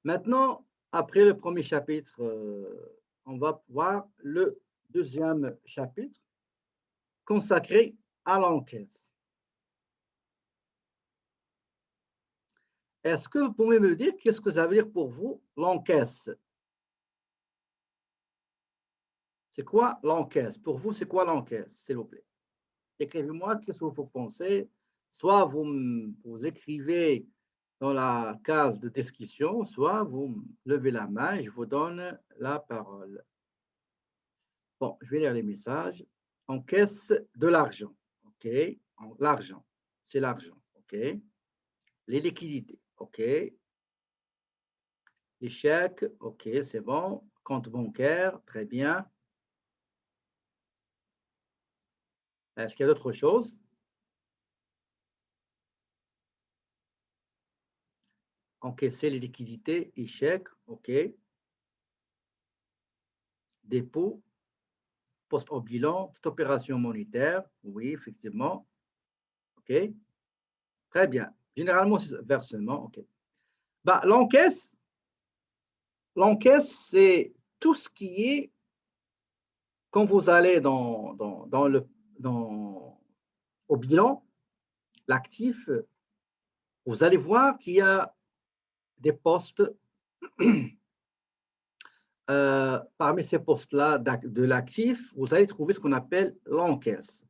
Maintenant, après le premier chapitre, on va voir le deuxième chapitre consacré à l'encaisse. Est-ce que vous pouvez me dire qu'est-ce que ça veut dire pour vous l'encaisse? C'est quoi l'encaisse? Pour vous, c'est quoi l'encaisse, s'il vous plaît? Écrivez-moi qu'est-ce que vous pensez. Soit vous écrivez dans la case de discussion, soit vous levez la main et je vous donne la parole. Bon, je vais lire les messages. Encaisse de l'argent. OK. L'argent, c'est l'argent. OK. Les liquidités. OK. Les chèques. OK, c'est bon. Compte bancaire. Très bien. Est-ce qu'il y a d'autres choses? Encaisser les liquidités et chèques. OK. Dépôt. Poste au bilan. Toute opération monétaire. Oui, effectivement. OK. Très bien. Généralement, c'est versement. OK. Bah, l'encaisse, c'est tout ce qui est, quand vous allez au bilan, l'actif, vous allez voir qu'il y a des postes. Parmi ces postes-là de l'actif, vous allez trouver ce qu'on appelle l'encaisse.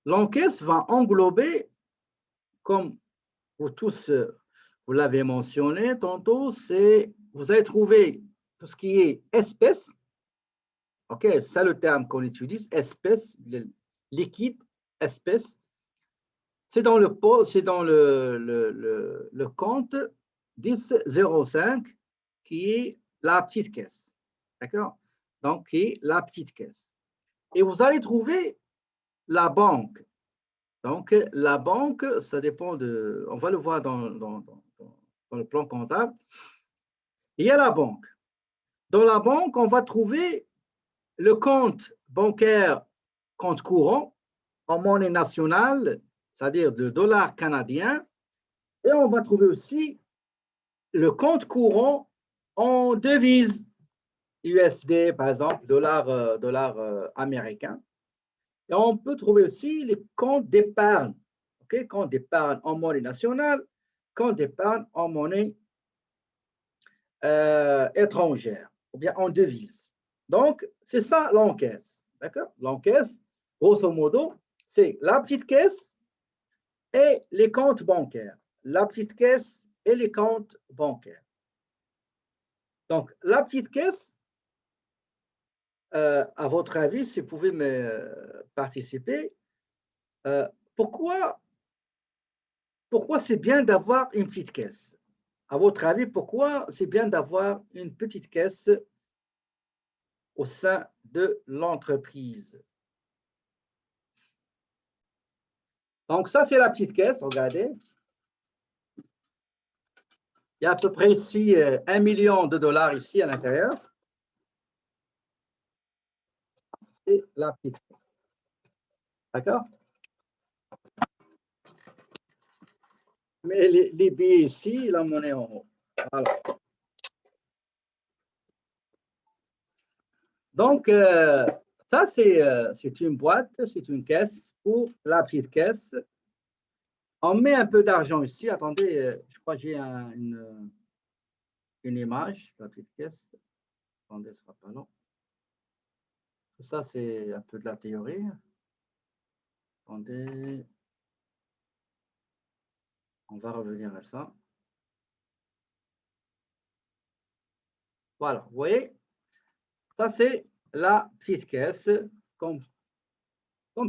L'encaisse va englober, comme vous tous, vous l'avez mentionné tantôt, vous allez trouver tout ce qui est espèces. OK, c'est le terme qu'on utilise, espèces, liquide, espèces. C'est dans le compte 1005 qui est la petite caisse. D'accord? Donc, qui est la petite caisse. Et vous allez trouver la banque. Donc, la banque, ça dépend de. On va le voir dans le plan comptable. Il y a la banque. Dans la banque, on va trouver le compte bancaire, compte courant en monnaie nationale, c'est-à-dire le dollar canadien. Et on va trouver aussi le compte courant en devise USD, par exemple, dollar américain. Et on peut trouver aussi les comptes d'épargne, okay? Compte d'épargne en monnaie nationale, compte d'épargne en monnaie étrangère, ou bien en devise. Donc, c'est ça l'encaisse. D'accord? L'encaisse, grosso modo, c'est la petite caisse et les comptes bancaires. La petite caisse et les comptes bancaires. Donc, la petite caisse, à votre avis, si vous pouvez me participer, pourquoi c'est bien d'avoir une petite caisse? À votre avis, pourquoi c'est bien d'avoir une petite caisse au sein de l'entreprise? Donc, ça, c'est la petite caisse, regardez. Il y a à peu près ici 1 million de dollars ici à l'intérieur. C'est la petite caisse. D'accord? Mais les billets ici, la monnaie en haut. Voilà. Donc, ça, c'est une boîte, c'est une caisse pour la petite caisse. On met un peu d'argent ici. Attendez, je crois que j'ai une image, la petite caisse. Attendez, ce ne sera pas long. Ça, c'est un peu de la théorie. Attendez. On va revenir à ça. Voilà, vous voyez, ça, c'est la petite caisse, comme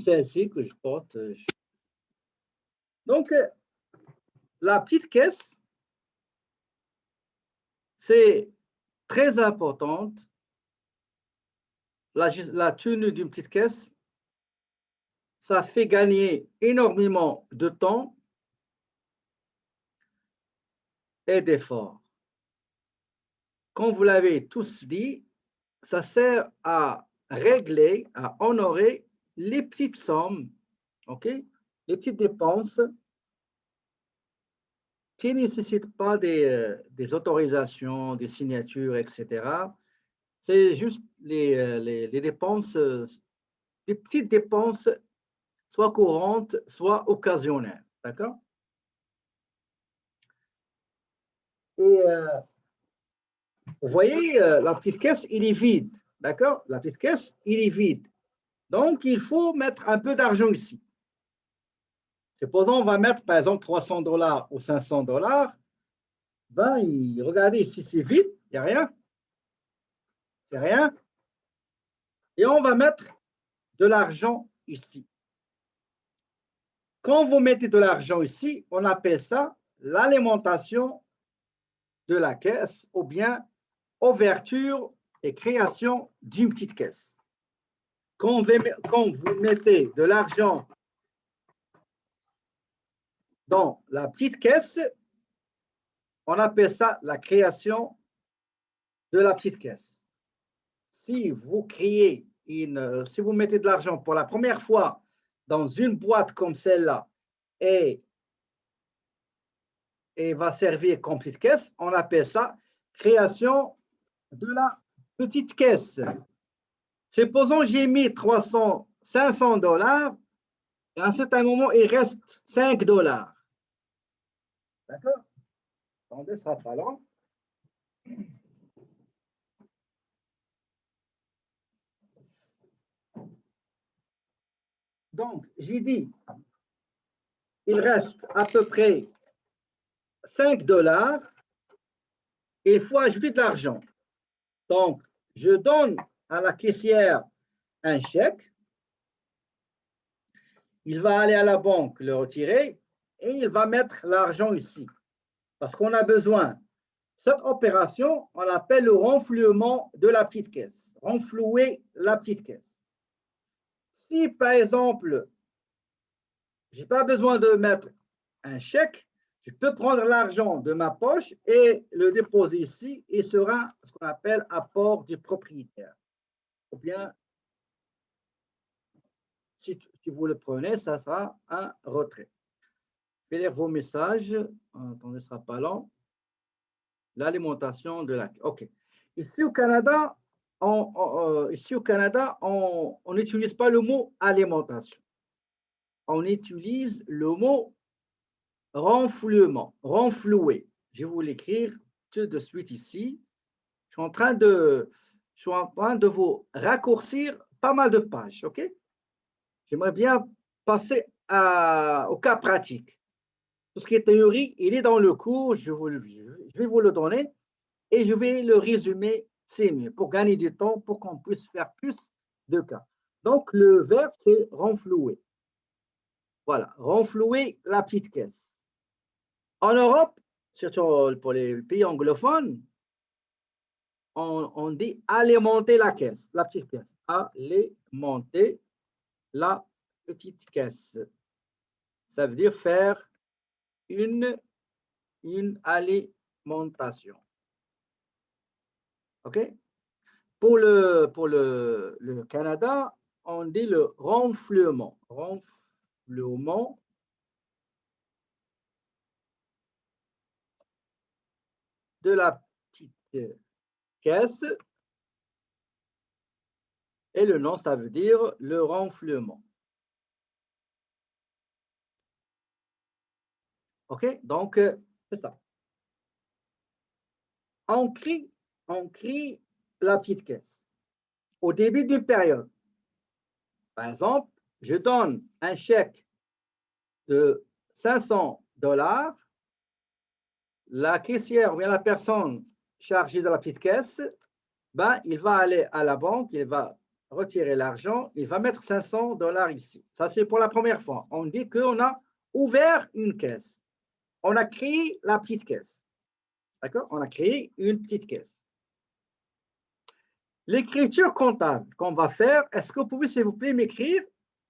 celle-ci que je porte. Donc, la petite caisse, c'est très importante. La tenue d'une petite caisse, ça fait gagner énormément de temps et d'efforts. Comme vous l'avez tous dit, ça sert à régler, à honorer les petites sommes, ok, les petites dépenses qui ne nécessite pas des autorisations, des signatures, etc. C'est juste les dépenses, des petites dépenses, soit courantes, soit occasionnelles. D'accord? Et vous voyez, la petite caisse, il est vide. D'accord? La petite caisse, il est vide. Donc, il faut mettre un peu d'argent ici. Supposons, on va mettre, par exemple, $300 ou $500. Ben, regardez, ici, c'est vide, il n'y a rien. C'est rien. Et on va mettre de l'argent ici. Quand vous mettez de l'argent ici, on appelle ça l'alimentation de la caisse ou bien ouverture et création d'une petite caisse. Quand vous mettez de l'argent dans la petite caisse, on appelle ça la création de la petite caisse. Si vous créez si vous mettez de l'argent pour la première fois dans une boîte comme celle-là et va servir comme petite caisse, on appelle ça création de la petite caisse. Supposons j'ai mis 500 $, et à un certain moment, il reste 5 $. D'accord? Attendez, ça sera pas long. Donc, j'ai dit, il reste à peu près 5 $, et il faut ajouter de l'argent. Donc, je donne à la caissière un chèque, il va aller à la banque le retirer et il va mettre l'argent ici. Parce qu'on a besoin. Cette opération, on l'appelle le renflouement de la petite caisse. Renflouer la petite caisse. Si, par exemple, je n'ai pas besoin de mettre un chèque, je peux prendre l'argent de ma poche et le déposer ici et sera ce qu'on appelle apport du propriétaire. Ou bien, si vous le prenez, ça sera un retrait. Je vais lire vos messages. Attendez, ce ne sera pas long. L'alimentation de la... OK. Ici au Canada, on n'utilise pas le mot alimentation. On utilise le mot renflouement, renflouer. Je vais vous l'écrire tout de suite ici. Je suis en train de vous raccourcir pas mal de pages. OK? J'aimerais bien passer au cas pratique. Tout ce qui est théorie, il est dans le cours, je vais vous le donner et je vais le résumer, c'est mieux, pour gagner du temps, pour qu'on puisse faire plus de cas. Donc, le verbe, c'est renflouer. Voilà, renflouer la petite caisse. En Europe, surtout pour les pays anglophones, on dit alimenter la caisse, la petite caisse. Alimenter la petite caisse. Ça veut dire faire une alimentation. OK? Pour le Canada, on dit le renflouement. Renflouement de la petite caisse. Et le nom, ça veut dire le renflouement. OK? Donc, c'est ça. On crie la petite caisse au début d'une période. Par exemple, je donne un chèque de 500 $. La caissière ou bien la personne chargée de la petite caisse, ben, il va aller à la banque, il va retirer l'argent, il va mettre 500 $ ici. Ça, c'est pour la première fois. On dit qu'on a ouvert une caisse. On a créé la petite caisse. D'accord? On a créé une petite caisse. L'écriture comptable qu'on va faire, est-ce que vous pouvez, s'il vous plaît, m'écrire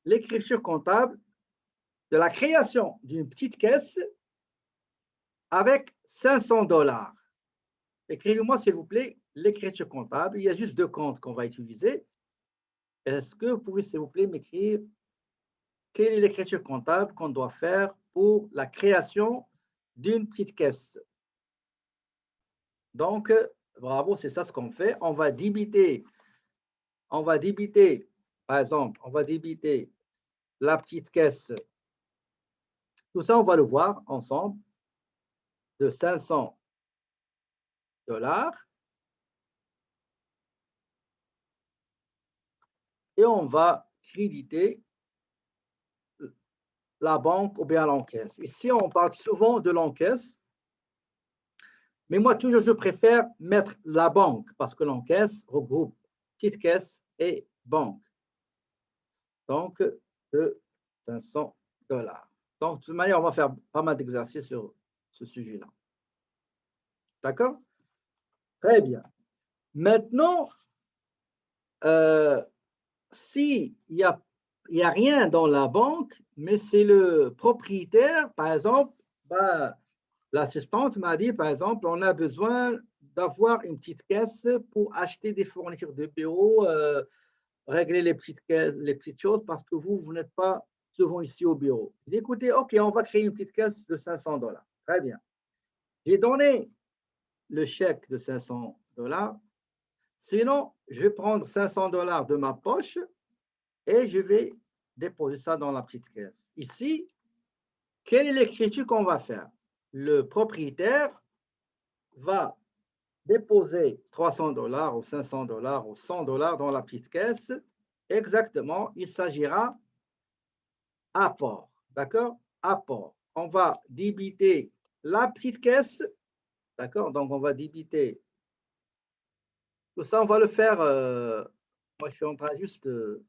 l'écriture comptable de la création d'une petite caisse avec 500 $? Écrivez-moi, s'il vous plaît, l'écriture comptable. Il y a juste deux comptes qu'on va utiliser. Est-ce que vous pouvez, s'il vous plaît, m'écrire quelle est l'écriture comptable qu'on doit faire pour la création d'une petite caisse. Donc, bravo, c'est ça ce qu'on fait. On va débiter, par exemple, on va débiter la petite caisse. Tout ça, on va le voir ensemble, de 500 $. Et on va créditer la banque ou bien l'encaisse. Ici, on parle souvent de l'encaisse, mais moi, toujours, je préfère mettre la banque parce que l'encaisse regroupe petite caisse et banque. Donc, de 500 $. Donc, de toute manière, on va faire pas mal d'exercices sur ce sujet-là. D'accord? Très bien. Maintenant, s'il n'y a rien dans la banque, mais c'est le propriétaire, par exemple, l'assistante m'a dit, par exemple, on a besoin d'avoir une petite caisse pour acheter des fournitures de bureau, régler les petites choses, parce que vous n'êtes pas souvent ici au bureau. J'ai dit, écoutez, OK, on va créer une petite caisse de 500 $. Très bien. J'ai donné le chèque de 500 $. Sinon, je vais prendre 500 $ de ma poche et je vais déposer ça dans la petite caisse. Ici, quelle est l'écriture qu'on va faire? Le propriétaire va déposer 300 $ ou 500 $ ou 100 $ dans la petite caisse. Exactement, il s'agira apport. D'accord? Apport. On va débiter la petite caisse. D'accord? Donc, on va débiter. Tout ça, on va le faire. Moi, je suis en train juste de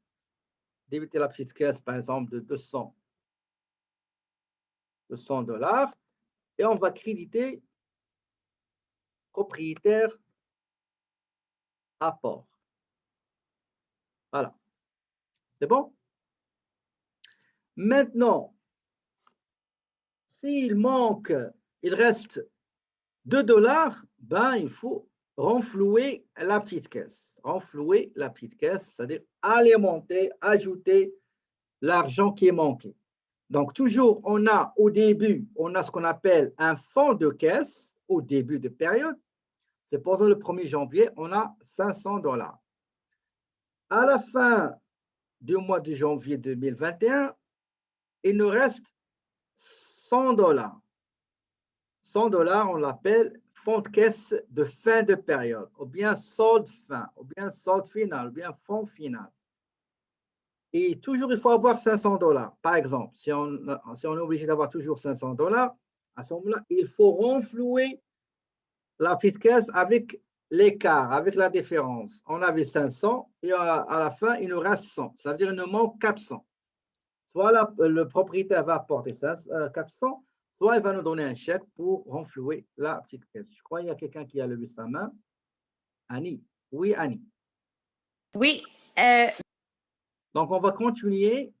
débiter la petite caisse, par exemple, de 200 $. Et on va créditer propriétaire apport. Voilà. C'est bon? Maintenant, s'il manque, il reste 2 $, ben, il faut renflouer la petite caisse. Renflouer la petite caisse, c'est-à-dire alimenter, ajouter l'argent qui est manqué. Donc, toujours, on a au début, on a ce qu'on appelle un fonds de caisse au début de période. C'est pendant le 1er janvier, on a 500 $. À la fin du mois de janvier 2021, il nous reste 100 $. 100 $, on l'appelle fonds de caisse de fin de période, ou bien solde fin, ou bien solde final, ou bien fonds final. Et toujours, il faut avoir 500 $. Par exemple, si on est obligé d'avoir toujours 500 $, à ce moment-là, il faut renflouer la petite caisse avec l'écart, avec la différence. On avait 500 et à la fin, il nous reste 100. Ça veut dire qu'il nous manque 400. Soit le propriétaire va apporter 400, soit il va nous donner un chèque pour renflouer la petite caisse. Je crois qu'il y a quelqu'un qui a levé sa main. Annie. Oui, Annie. Oui. Donc, on va continuer.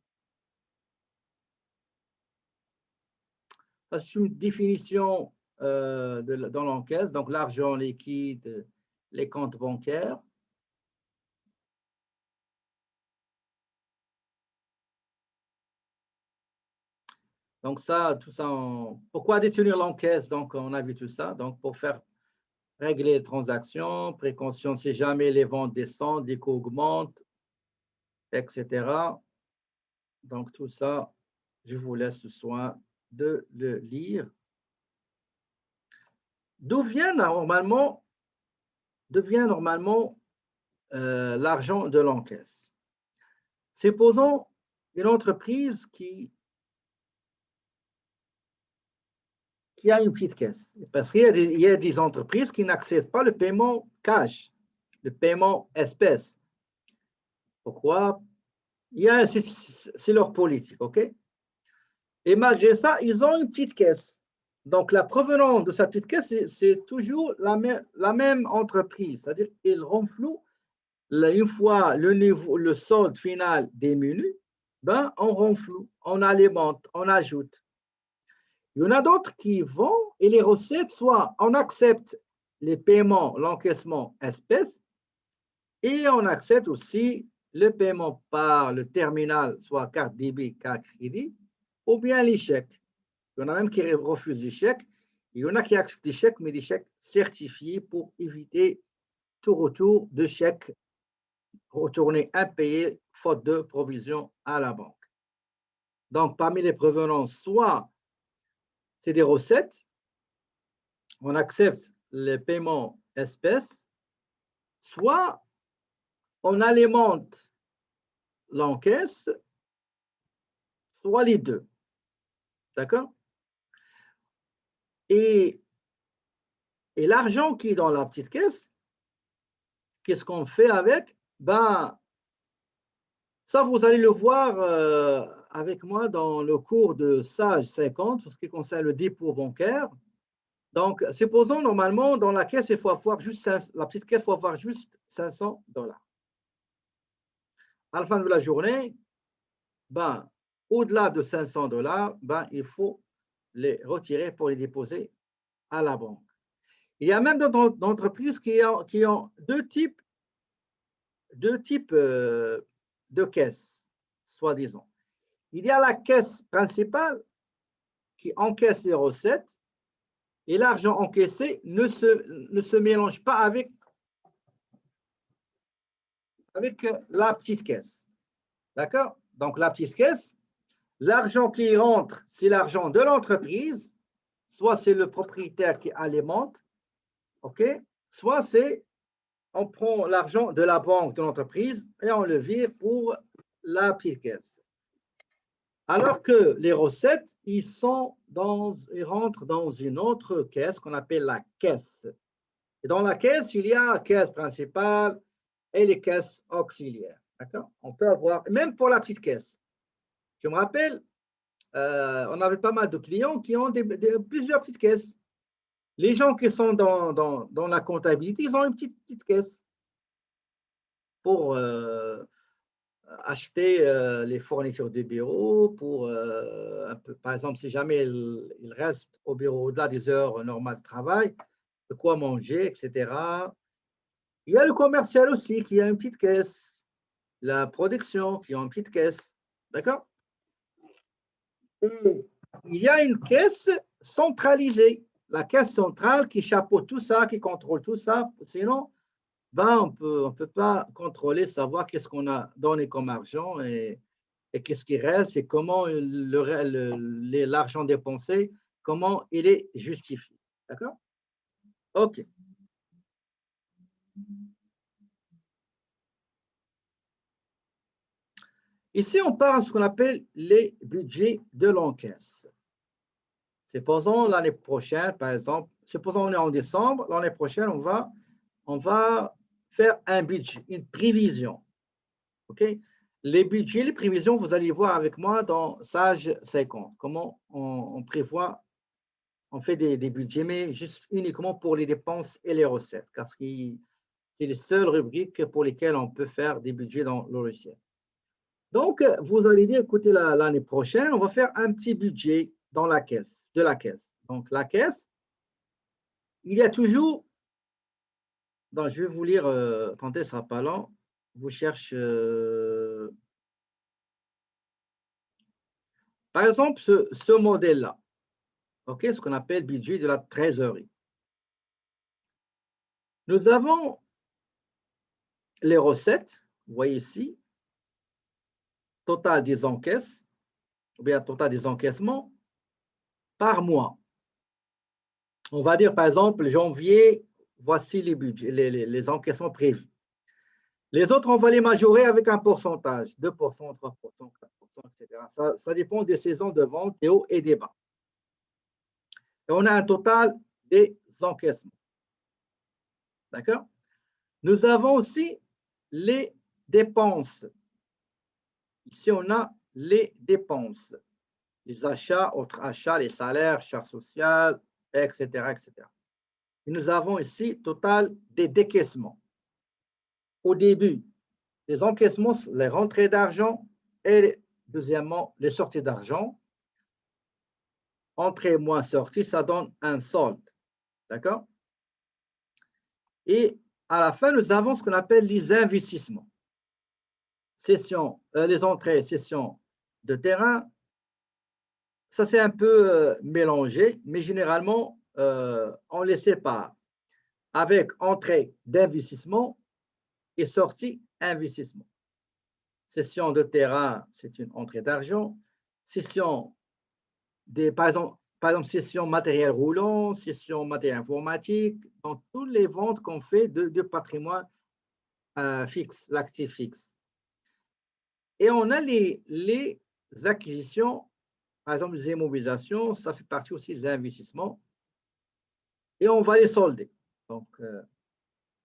Ça, c'est une définition dans l'encaisse. Donc, l'argent liquide, les comptes bancaires. Donc, ça, tout ça, pourquoi détenir l'encaisse? Donc, on a vu tout ça. Donc, pour faire régler les transactions, précaution si jamais les ventes descendent, les coûts augmentent, etc. Donc, tout ça, je vous laisse le soin de le lire. D'où vient normalement l'argent de l'encaisse? Supposons une entreprise qui a une petite caisse. Parce qu'il y a des entreprises qui n'acceptent pas le paiement cash, le paiement espèce. Pourquoi? C'est leur politique, OK? Et malgré ça, ils ont une petite caisse. Donc, la provenance de sa petite caisse, c'est toujours la même entreprise. C'est-à-dire qu'ils renflouent, une fois le solde final diminue, ben, on renfloue, on alimente, on ajoute. Il y en a d'autres qui vont et les recettes, soit on accepte les paiements, l'encaissement espèce, et on accepte aussi le paiement par le terminal, soit carte débit, carte crédit, ou bien les chèques. Il y en a même qui refusent les chèques Il y en a qui acceptent des chèques, mais des chèques certifiés pour éviter tout retour de chèques retournés impayés faute de provision à la banque. Donc, parmi les prévenances, soit c'est des recettes, on accepte les paiements espèces, soit on alimente l'encaisse, soit les deux. D'accord? Et l'argent qui est dans la petite caisse, qu'est-ce qu'on fait avec? Ben, ça, vous allez le voir avec moi dans le cours de Sage 50, pour ce qui concerne le dépôt bancaire. Donc, supposons normalement, dans la caisse, il faut avoir juste la petite caisse, il faut avoir juste $500. À la fin de la journée, ben, au-delà de $500, ben, il faut les retirer pour les déposer à la banque. Il y a même d'entreprises qui ont deux types de caisses, soi-disant. Il y a la caisse principale qui encaisse les recettes et l'argent encaissé ne se mélange pas avec la petite caisse. D'accord? Donc, la petite caisse, l'argent qui rentre, c'est l'argent de l'entreprise, soit c'est le propriétaire qui alimente, OK? Soit on prend l'argent de la banque de l'entreprise et on le vire pour la petite caisse. Alors que les recettes, ils rentrent dans une autre caisse qu'on appelle la caisse. Et dans la caisse, il y a la caisse principale et les caisses auxiliaires. D'accord? On peut avoir, même pour la petite caisse. Je me rappelle, on avait pas mal de clients qui ont plusieurs petites caisses. Les gens qui sont dans la comptabilité, ils ont une petite caisse pour acheter les fournitures du bureau, pour par exemple, si jamais il reste au bureau au-delà des heures normales de travail, de quoi manger, etc. Il y a le commercial aussi qui a une petite caisse, la production qui a une petite caisse, d'accord? Et il y a une caisse centralisée, la caisse centrale qui chapeaute tout ça, qui contrôle tout ça. Sinon, ben, on peut pas contrôler, savoir qu'est-ce qu'on a donné comme argent et qu'est-ce qui reste et comment l'argent dépensé, comment il est justifié. D'accord? OK. Ici, on parle de ce qu'on appelle les budgets de l'encaisse. Supposons l'année prochaine, par exemple, supposons on est en décembre, l'année prochaine, on va faire un budget, une prévision. OK? Les budgets, les prévisions, vous allez voir avec moi dans Sage 50, comment on prévoit, on fait des budgets, mais juste uniquement pour les dépenses et les recettes, car c'est les seules rubriques pour lesquelles on peut faire des budgets dans le logiciel. Donc, vous allez dire, écoutez, l'année prochaine, on va faire un petit budget dans la caisse, de la caisse. Donc, la caisse, il y a toujours, donc je vais vous lire, attendez, ce ne sera pas lent, vous cherchez, par exemple, ce modèle-là, ok, ce qu'on appelle budget de la trésorerie. Nous avons les recettes, vous voyez ici, total des encaisses, ou bien total des encaissements par mois. On va dire, par exemple, janvier, voici les budgets, les encaissements prévus. Les autres, on va les majorer avec un pourcentage, 2%, 3%, 4%, etc. Ça dépend des saisons de vente, des hauts et des bas. Et on a un total des encaissements. D'accord? Nous avons aussi les dépenses. Ici, on a les dépenses. Les achats, autres achats, les salaires, charges sociales, etc., etc. Et nous avons ici total des décaissements. Au début, les encaissements, les rentrées d'argent et deuxièmement, les sorties d'argent. Entrée moins sortie, ça donne un solde. D'accord? Et à la fin, nous avons ce qu'on appelle les investissements. Les entrées, cession de terrain, ça c'est un peu mélangé, mais généralement, on les sépare avec entrée d'investissement et sortie investissement. Cession de terrain, c'est une entrée d'argent. Cession par exemple, cession matériel roulant, cession matériel informatique, dans toutes les ventes qu'on fait de patrimoine fixe, l'actif fixe. Et on a les acquisitions, par exemple, les immobilisations, ça fait partie aussi des investissements. Et on va les solder. Donc,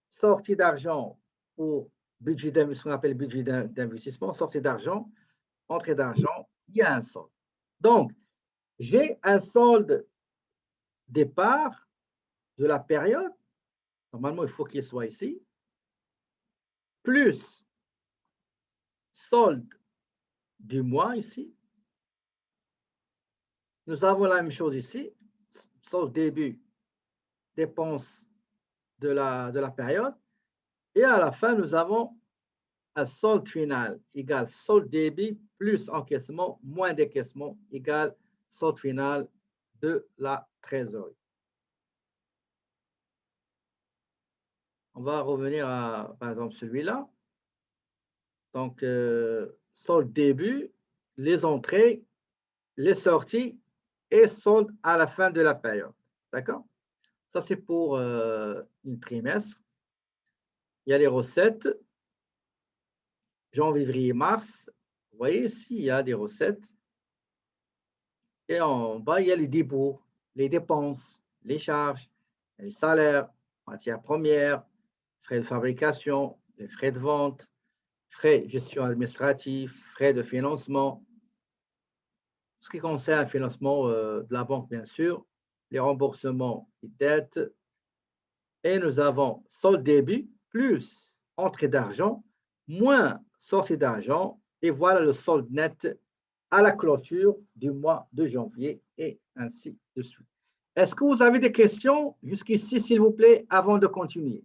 sortie d'argent pour budget d'investissement, ce qu'on appelle budget d'investissement, sortie d'argent, entrée d'argent, il y a un solde. Donc, j'ai un solde départ de la période, normalement il faut qu'il soit ici, plus solde du mois ici. Nous avons la même chose ici, solde début, dépense de la période, et à la fin nous avons un solde final égale solde débit plus encaissement moins décaissement égale solde final de la trésorerie. On va revenir à, par exemple, celui-là. Donc, solde début, les entrées, les sorties et solde à la fin de la période. D'accord? Ça, c'est pour une trimestre. Il y a les recettes. Janvier, février, mars. Vous voyez ici, il y a des recettes. Et en bas, il y a les débours, les dépenses, les charges, les salaires, matières premières, frais de fabrication, les frais de vente, frais de gestion administrative, frais de financement. Ce qui concerne le financement de la banque, bien sûr, les remboursements et dettes. Et nous avons solde début plus entrée d'argent moins sortie d'argent. Et voilà le solde net à la clôture du mois de janvier et ainsi de suite. Est-ce que vous avez des questions jusqu'ici, s'il vous plaît, avant de continuer?